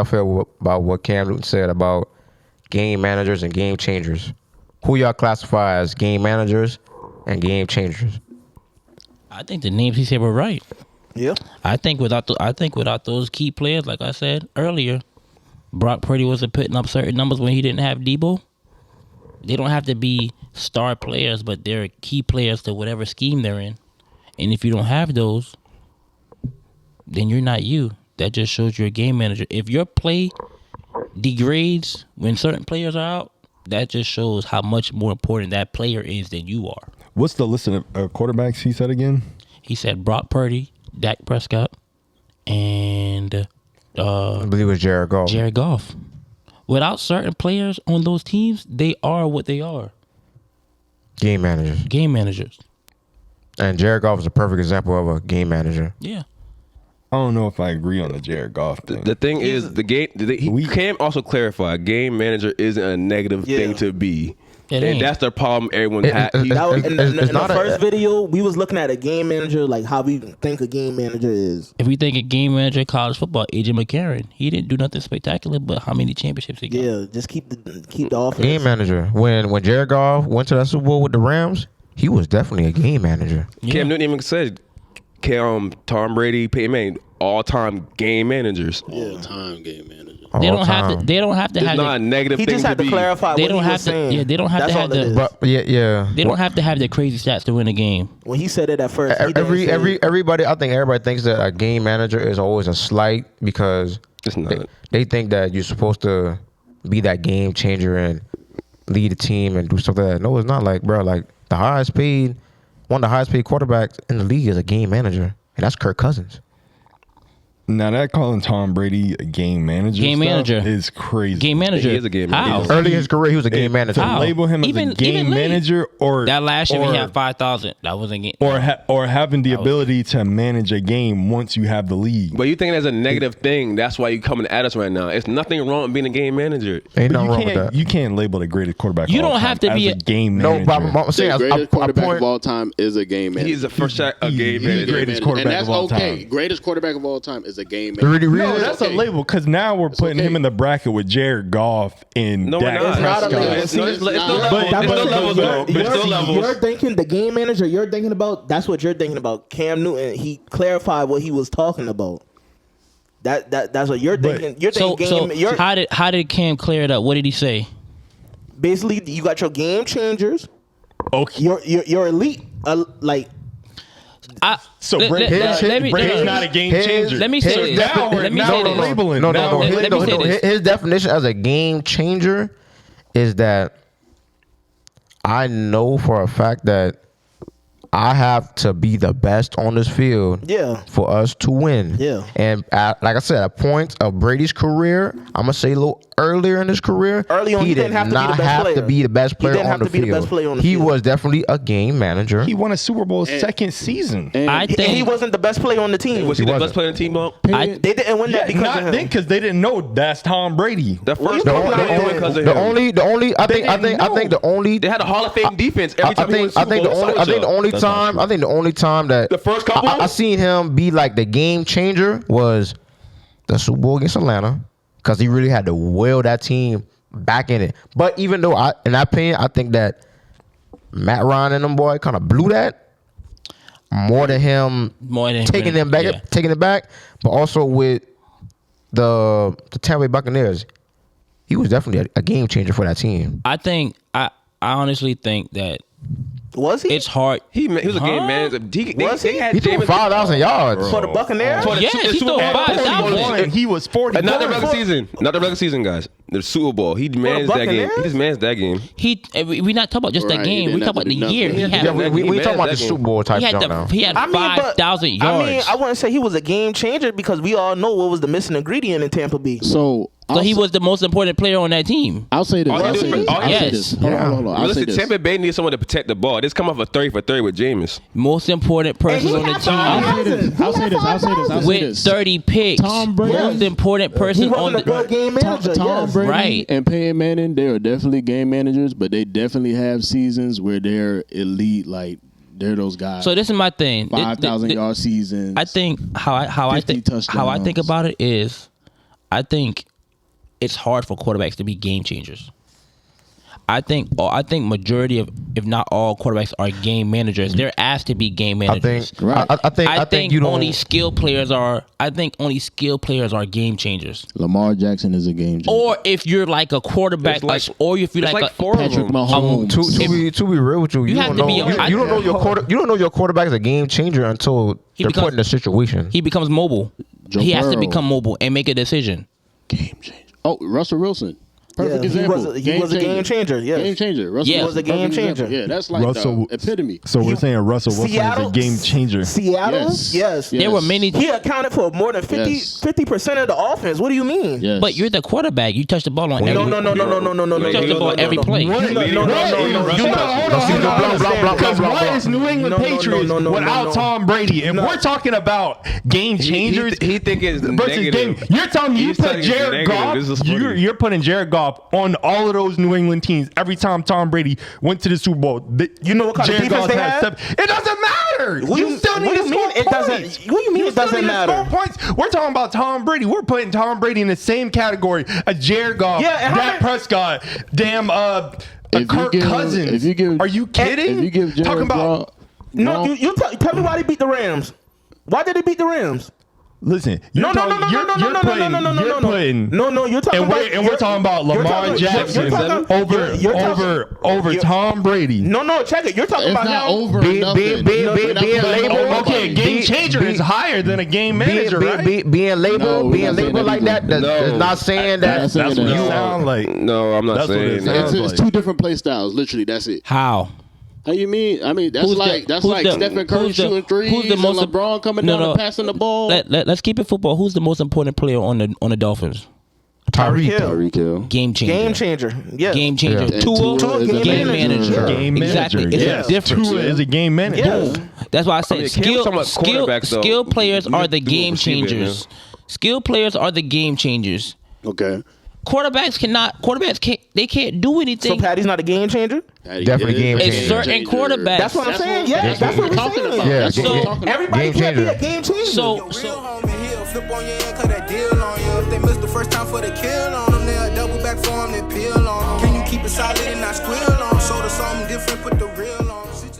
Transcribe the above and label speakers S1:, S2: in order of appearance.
S1: I feel about what Cam Newton said about game managers and game changers. Who y'all classify as game managers and game changers?
S2: I think the names he said were right.
S3: Yeah.
S2: I think without those key players, like I said earlier, Brock Purdy wasn't putting up certain numbers when he didn't have Debo. They don't have to be star players, but they're key players to whatever scheme they're in. And if you don't have those, then you're not you. That just shows you're a game manager. If your play degrades when certain players are out, that just shows how much more important that player is than you are.
S4: What's the list of quarterbacks he said again?
S2: He said Brock Purdy, Dak Prescott, and
S1: I believe it was Jared Goff.
S2: Jared Goff. Without certain players on those teams, they are what they are.
S1: Game managers.
S2: Game managers.
S1: And Jared Goff is a perfect example of a game manager.
S2: Yeah.
S4: I don't know if I agree on the Jared Goff thing.
S5: The thing is, the game. He can also clarify: game manager isn't a negative thing to be. And that's the problem everyone had.
S3: In the first video, we was looking at a game manager, like how we think a game manager is.
S2: If we think a game manager in college football, AJ McCarron, he didn't do nothing spectacular, but how many championships he got?
S3: Yeah, just keep the offense.
S1: Game manager. When Jared Goff went to that Super Bowl with the Rams, he was definitely a game manager.
S2: Yeah.
S5: Cam Newton even said, Tom Brady, Peyton Manning, all-time game managers.
S6: All-time game managers.
S2: They don't have to. They don't have to
S5: It's
S2: have.
S5: not a negative
S3: He
S5: thing
S3: just had to
S5: be.
S3: clarify
S2: They
S3: what
S2: don't
S3: he
S2: have
S3: was
S2: to.
S3: saying.
S2: Yeah, they don't have
S3: That's
S2: to
S3: all
S2: have
S3: it is.
S2: the.
S1: But yeah.
S2: They don't have to have the crazy stats to win a game.
S3: When he said it at first, he didn't say it.
S1: Everybody. I think everybody thinks that a game manager is always a slight because
S5: It's not.
S1: they think that you're supposed to be that game changer and lead a team and do stuff like that. No, it's not. Like, bro, like one of the highest paid quarterbacks in the league is a game manager, and that's Kirk Cousins.
S4: Now that calling Tom Brady a game manager is crazy.
S2: Game manager.
S5: He is a game
S2: How?
S5: manager.
S1: Early in his career, he was a game manager.
S4: To label him as a game
S2: late.
S4: manager or
S2: That last year
S4: or,
S2: he had 5,000. That was a game.
S4: or having the ability to manage a game once you have the league.
S5: But you think that's a negative thing. That's why you coming at us right now. It's nothing wrong with being a game manager.
S1: Ain't
S4: But
S1: nothing wrong with that.
S4: you can't label the greatest quarterback.
S2: You
S4: of all
S2: don't
S4: time
S2: have to
S4: as
S2: be
S4: a game
S1: No,
S4: manager.
S1: but I'm saying,
S6: The greatest quarterback
S1: point,
S6: of all time is a game manager.
S5: He's a first shot a game
S4: He's the
S5: manager.
S4: greatest quarterback
S6: and that's
S4: of all
S6: okay.
S4: time.
S6: Greatest quarterback of all time is a game manager.
S4: No, that's a label because now we're putting him in the bracket with Jared Goff and
S5: No, we're
S4: Dak
S5: not.
S3: It's not a
S4: Prescott.
S3: label.
S5: It's still levels.
S4: But-
S5: It's still levels, though. It's still levels.
S3: You're thinking the game manager. You're thinking about. That's what you're thinking about. Cam Newton. He clarified what he was talking about. That's what you're thinking. You're thinking game.
S2: How did Cam clear it up? What did he say?
S3: Basically, you got your game changers.
S4: Okay.
S3: Your elite.
S4: So
S2: Let
S4: Brady's not a game changer.
S2: Let me say this.
S4: Now we're labeling.
S2: Let me say this.
S1: His definition as a game changer is that I know for a fact that I have to be the best on this field for us to win.
S3: Yeah.
S1: And like I said, at points of Brady's career, I'm going to say a little earlier in his career,
S3: Early on, he didn't have to be the best player.
S1: to be the best player on the field. He was definitely a game manager.
S4: He won a Super Bowl second season.
S2: I think
S3: he wasn't the best player on the team.
S5: Was he the best player on the team, though?
S3: They didn't win that because of him.
S4: because they didn't know that's Tom Brady.
S5: The first
S1: The
S5: couple they didn't win because of him.
S1: I think the only
S5: They had a Hall of Fame defense every time he won
S1: I
S5: Super
S1: think
S5: Bowl.
S1: the only time that
S5: The first couple?
S1: I seen him be like the game changer was the Super Bowl against Atlanta because he really had to will that team back in it. But even though in that opinion, I think that Matt Ryan and them boy kind of blew that more than him taking it back, but also with the Tampa Bay Buccaneers, he was definitely a game changer for that team.
S2: I honestly think that
S3: was he?
S2: It's hard.
S5: He was a game manager.
S1: He threw 5,000 yards
S3: for the Buccaneers.
S2: He threw 5,000.
S4: He was 40.
S5: Not the regular season. Not the regular season, guys. The Super Bowl. He managed that game. He just managed that game.
S2: We not talking about just that game. We talking about the year.
S1: We talking about the Super Bowl type stuff now.
S2: He had 5,000 yards.
S3: I mean, I wouldn't say he was a game changer because we all know what was the missing ingredient in Tampa Bay.
S2: So he was the most important player on that team.
S6: I'll say this. I'll say this. Hold on.
S5: Listen, Tampa Bay needs someone to protect the ball. This come off a 30 for 30 with Jameis.
S2: Most important person on the team.
S6: I'll say this.
S2: With 30 picks.
S6: Tom Brady.
S2: Most important person on the
S3: game manager.
S6: Tom Brady
S2: right.
S6: and Peyton Manning, they are definitely game managers, but they definitely have seasons where they're elite, like they're those guys.
S2: So this is my thing.
S6: 5,000 yard seasons.
S2: I think how I think about it is, I think it's hard for quarterbacks to be game changers. I think majority of, if not all, quarterbacks are game managers. They're asked to be game managers.
S1: I think
S2: only skilled players are. I think only skilled players are game changers.
S6: Lamar Jackson is a game changer.
S2: Or if you're like a quarterback, or if you're like a
S6: Patrick Mahomes.
S1: To be real with you, you don't know your quarterback is a game changer until they're put in a situation.
S2: He becomes mobile. He has to become mobile and make a decision.
S6: Game changer. Oh, Russell Wilson. Perfect example.
S3: He was a game changer. Yes.
S6: Game changer. Russell
S3: was a game changer.
S6: Yeah, that's like the epitome.
S4: So we're saying Russell Wilson is a game changer.
S3: Seattle? Yes.
S2: There were many.
S3: He accounted for more than 50% of the offense. What do you mean?
S6: Yes.
S2: But you're the quarterback. You touch the ball on every.
S3: No.
S2: You touch the ball every play.
S3: No.
S7: Because what is New England Patriots without Tom Brady? If we're talking about game changers,
S5: he think it's negative.
S7: You're telling me you put Jared Goff. You're putting Jared Goff on all of those New England teams. Every time Tom Brady went to the Super Bowl,
S3: you know what kind of defense they had?
S7: It doesn't matter. You still need to score points.
S3: What do you mean it doesn't matter?
S7: We're talking about Tom Brady. We're putting Tom Brady in the same category as Jared Goff, Dak Prescott, Kirk Cousins. Are you kidding?
S6: If you give Jared Goff,
S3: you tell me why they beat the Rams. Why did they beat the Rams?
S7: Listen,
S3: you're talking
S7: about Lamar Jackson over Tom Brady.
S3: No, check it. You're talking about
S6: now
S1: being labeled.
S7: Okay, game changer is higher than a game manager, right?
S1: Being labeled like that does not saying that.
S7: That's what you sound like.
S5: No, I'm not saying that.
S6: It's two different play styles. Literally, that's it.
S2: How
S6: you mean? I mean, that's like Stephen Curry shooting threes and LeBron coming down and passing the ball.
S2: Let's keep it football. Who's the most important player on the Dolphins?
S1: Tyreek
S3: Hill.
S2: Game changer.
S3: Yeah.
S2: Game changer.
S6: Yeah.
S2: Tua, game manager.
S7: Game
S2: exactly.
S7: manager.
S2: It's a difference.
S7: Tua is a game manager.
S2: Boom. That's why I said skill players are the game changers. Skill players are the game changers.
S6: Okay.
S2: Quarterbacks can't do anything.
S3: So Patty's not a game changer?
S1: Definitely game changer.
S2: It's certain quarterbacks.
S3: That's what I'm saying. Yeah, that's what we're talking about.
S1: Yeah,
S3: so everybody can't be a game changer.
S2: So
S8: flip on your head, cut that deal on you. If they miss the first time for the kill on them, they'll double back for them and peel on them. Can you keep it solid and not squeal on them? So the something different, put the real on them.